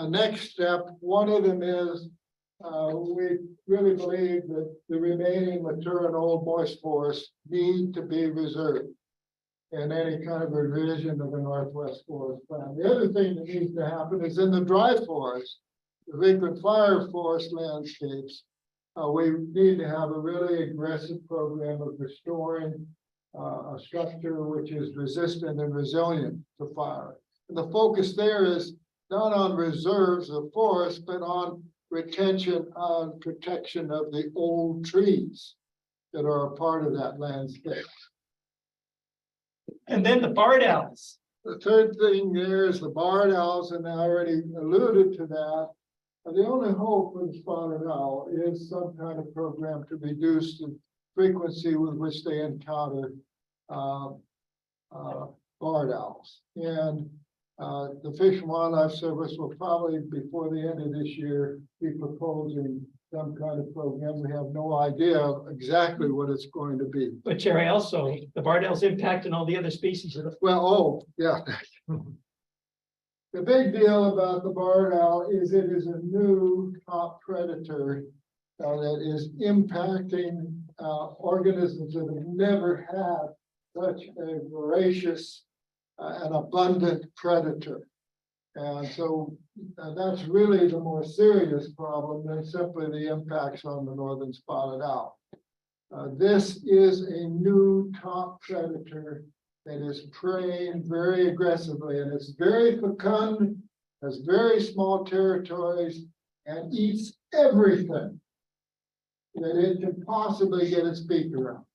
next step. One of them is we really believe that the remaining mature and old moist forests need to be reserved in any kind of revision of the Northwest Forest Plan. The other thing that needs to happen is in the dry forest, the frequent fire forest landscapes, we need to have a really aggressive program of restoring a structure which is resistant and resilient to fire. And the focus there is not on reserves of forest, but on retention and protection of the old trees that are a part of that landscape. And then the barred owls. The third thing there is the barred owls, and I already alluded to that. The only hope for the spotted owl is some kind of program to reduce the frequency with which they encounter barred owls. And the Fish and Wildlife Service will probably, before the end of this year, be proposing some kind of program. We have no idea exactly what it's going to be. But Jerry, also the barred owls impact on all the other species. Well, oh, yeah. The big deal about the barred owl is it is a new top predator that is impacting organisms that have never had such a voracious and abundant predator. And so that's really the more serious problem than simply the impacts on the northern spotted owl. This is a new top predator that is preying very aggressively, and it's very fecund, has very small territories, and eats everything that it can possibly get its beak around.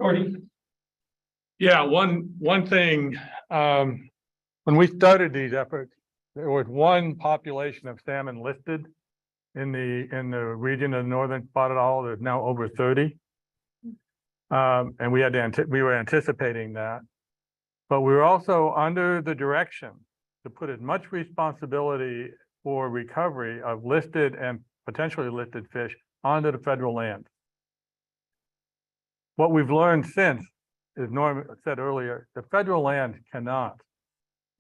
Gordie? Yeah, one thing, when we started these efforts, there was one population of salmon listed in the region of northern spotted owl. There's now over 30. And we were anticipating that, but we were also under the direction to put as much responsibility for recovery of listed and potentially listed fish onto the federal land. What we've learned since, as Norm said earlier, the federal land cannot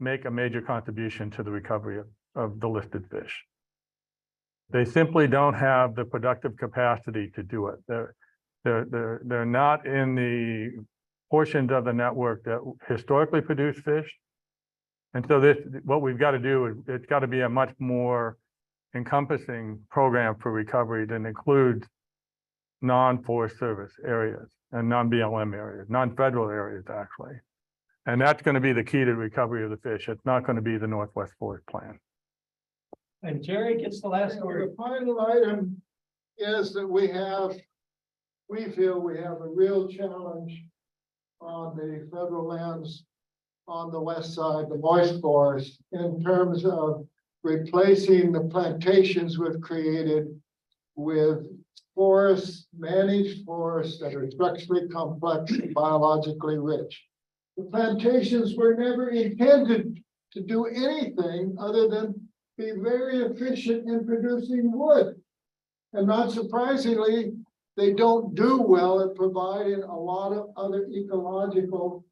make a major contribution to the recovery of the listed fish. They simply don't have the productive capacity to do it. They're not in the portions of the network that historically produce fish. And so what we've got to do is it's got to be a much more encompassing program for recovery that includes non-Forest Service areas and non-BLM areas, non-federal areas actually. And that's going to be the key to recovery of the fish. It's not going to be the Northwest Forest Plan. And Jerry gets the last word. The final item is that we feel we have a real challenge on the federal lands on the west side, the moist forest, in terms of replacing the plantations we've created with forests, managed forests that are structurally complex and biologically rich. The plantations were never intended to do anything other than be very efficient in producing wood. And not surprisingly, they don't do well at providing a lot of other ecological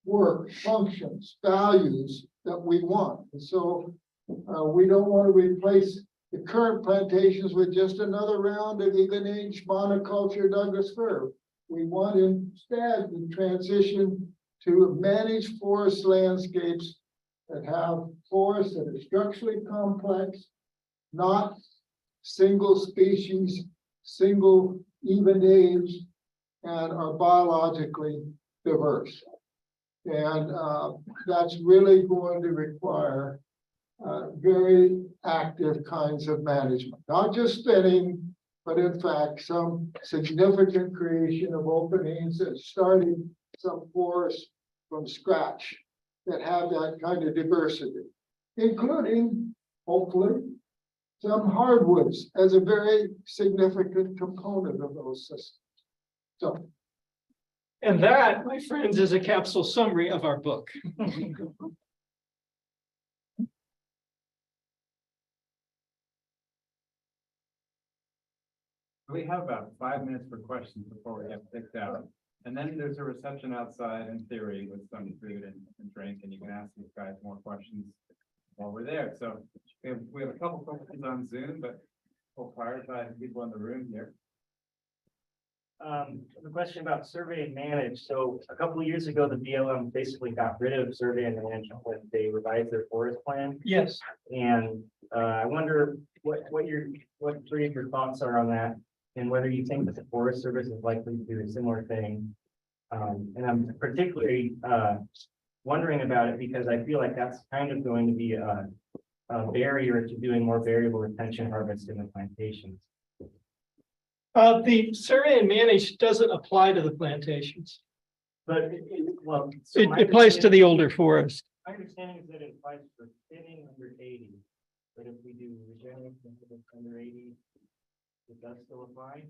work, functions, values that we want. And so we don't want to replace the current plantations with just another round of even age monoculture Douglas fir. We want instead to transition to manage forest landscapes that have forests that are structurally complex, not single species, single even age, and are biologically diverse. And that's really going to require very active kinds of management, not just thinning, but in fact, some significant creation of openings and starting some forests from scratch that have that kind of diversity, including, hopefully, some hardwoods as a very significant component of those systems. So, And that, my friends, is a capsule summary of our book. We have about 5 minutes for questions before we get kicked out. And then there's a reception outside in theory with some food and drink, and you can ask these guys more questions while we're there. So we have a couple questions on Zoom, but we'll prioritize people in the room here. The question about survey and manage. So a couple of years ago, the BLM basically got rid of survey and management when they revised their forest plan. Yes. And I wonder what three of your thoughts are on that, and whether you think that the Forest Service is likely to do a similar thing. And I'm particularly wondering about it because I feel like that's kind of going to be a barrier to doing more variable retention harvest in the plantations. The survey and manage doesn't apply to the plantations. But It applies to the older forest. My understanding is that it applies for thinning under 80, but if we do regenerative under 80, it does still apply?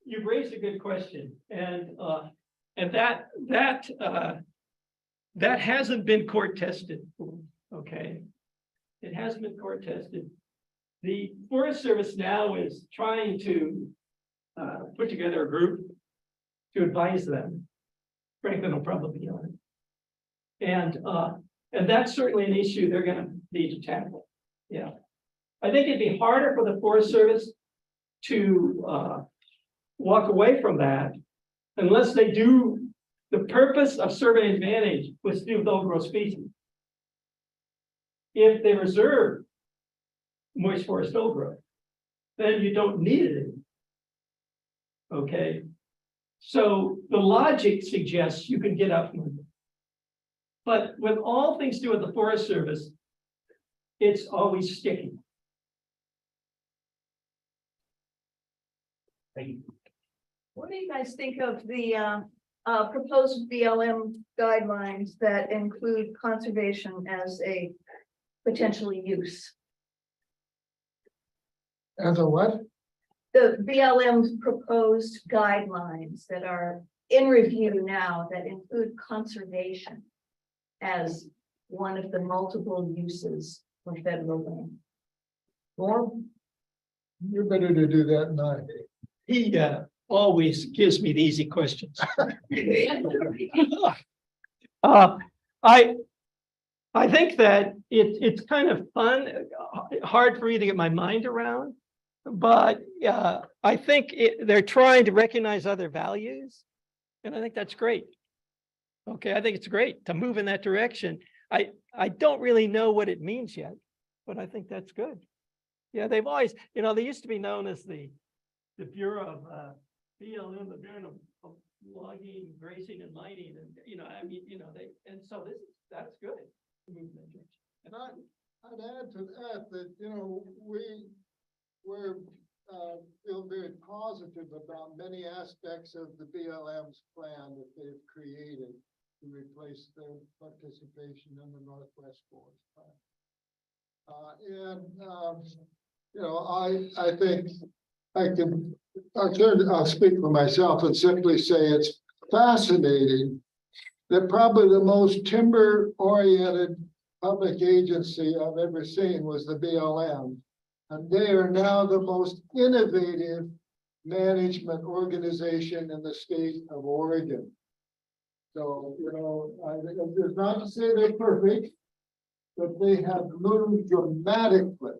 You've raised a good question, and that hasn't been court tested. Okay, it hasn't been court tested. The Forest Service now is trying to put together a group to advise them. Franklin will probably be on it, and that's certainly an issue they're going to need to tackle. Yeah, I think it'd be harder for the Forest Service to walk away from that unless they do. The purpose of survey and manage was to do with old growth species. If they reserve moist forest old growth, then you don't need it anymore. Okay, so the logic suggests you can get up from it. But with all things to do with the Forest Service, it's always sticky. Thank you. What do you guys think of the proposed BLM guidelines that include conservation as a potentially use? as a what? The BLM's proposed guidelines that are in review now that include conservation as one of the multiple uses for federal land. Well, you're better to do that than I. He always gives me the easy questions. I think that it's kind of fun, hard for me to get my mind around, but I think they're trying to recognize other values, and I think that's great. Okay, I think it's great to move in that direction. I don't really know what it means yet, but I think that's good. Yeah, they've always, they used to be known as the Bureau of BLM, the Bureau of Logging, Grazing, and Mining, and so that's good. And I'd add to that, we're feel very positive about many aspects of the BLM's plan that they've created to replace their participation in the Northwest Forest Plan. I think I'll speak for myself and simply say it's fascinating that probably the most timber-oriented public agency I've ever seen was the BLM. And they are now the most innovative management organization in the state of Oregon. So, you know, it's not to say they're perfect, but they have moved dramatically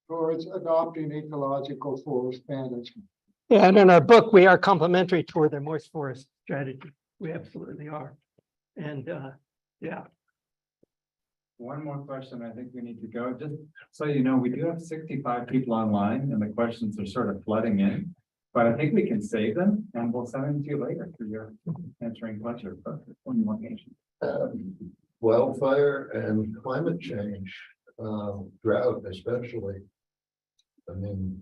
towards adopting ecological forest management. Yeah, and in our book, we are complementary toward their moist forest strategy. We absolutely are. And yeah, One more question. I think we need to go. Just so you know, we do have 65 people online and the questions are sort of flooding in. But I think we can save them and we'll send them to you later for your answering pleasure. But one more question. Wildfire and climate change, drought especially. I mean,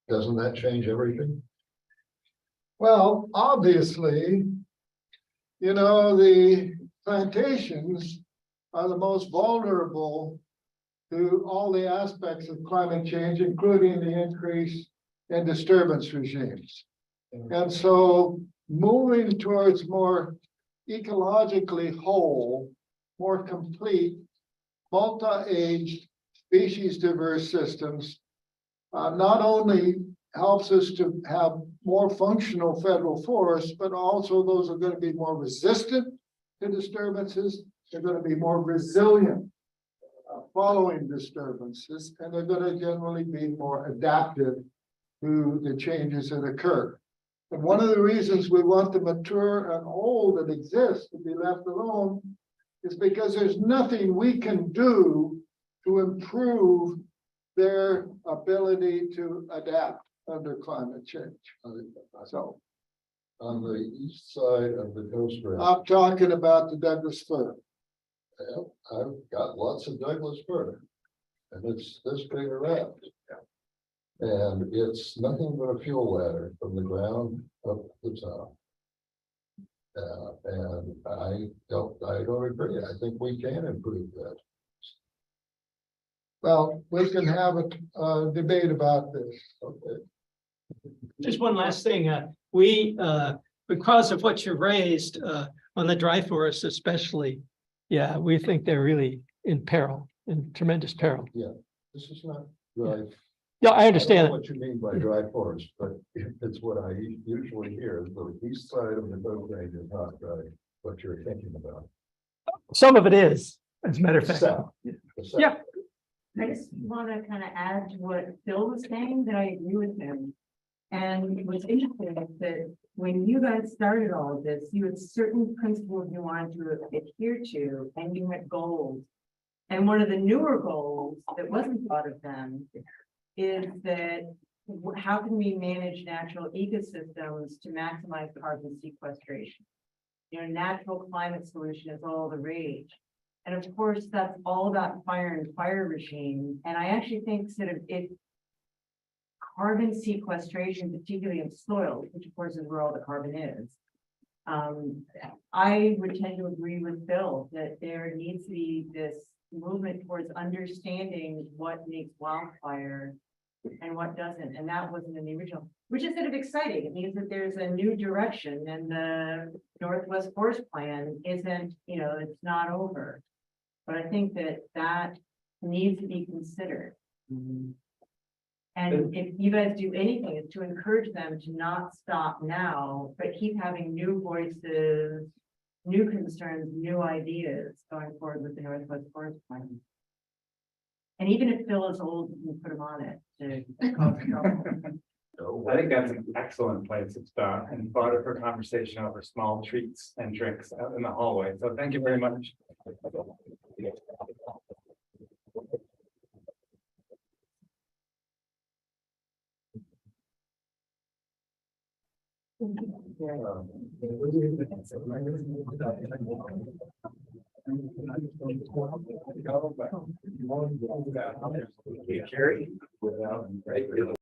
doesn't that change everything? Well, obviously, you know, the plantations are the most vulnerable to all the aspects of climate change, including the increase in disturbance regimes. And so moving towards more ecologically whole, more complete, multi-age, species diverse systems not only helps us to have more functional federal forests, but also those are going to be more resistant to disturbances. They're going to be more resilient following disturbances, and they're going to generally be more adaptive to the changes that occur. And one of the reasons we want the mature and old that exist to be left alone is because there's nothing we can do to improve their ability to adapt under climate change. So On the east side of the coast range, I'm talking about the Douglas fir. I've got lots of Douglas fir, and it's this big around. And it's nothing but a fuel ladder from the ground up the top. And I don't agree. I think we can improve that. Well, we can have a debate about this. Okay. just one last thing. We, because of what you raised on the dry forests especially, yeah, we think they're really in peril, in tremendous peril. This is not dry. Yeah, I I understand. don't know what you mean by dry forest, but it's what I usually hear. The east side of the coast range is not dry, what you're thinking about. Some of it is, as a matter of fact. South. The south. Yeah. I just want to kind of add to what Phil was saying, that I agree with him. And what's interesting is that when you guys started all of this, you had certain principles you wanted to adhere to, and you had goals. And one of the newer goals that wasn't thought of then is that how can we manage natural ecosystems to maximize carbon sequestration? You know, natural climate solution is all the rage. And of course, that's all about fire and fire regime. And I actually think sort of if carbon sequestration, particularly in soil, which of course is where all the carbon is, I would tend to agree with Bill that there needs to be this movement towards understanding what makes wildfire and what doesn't. And that wasn't in the original, which is sort of exciting. It means that there's a new direction, and the Northwest Forest Plan isn't, you know, it's not over. But I think that that needs to be considered. And if you guys do anything, it's to encourage them to not stop now, but keep having new voices, new concerns, new ideas going forward with the Northwest Forest Plan. And even if Phil is old, you can put him on it to cause trouble. I think that's an excellent place to start and fodder for conversation over small treats and drinks out in the hallway. So thank you very much. Carrie, without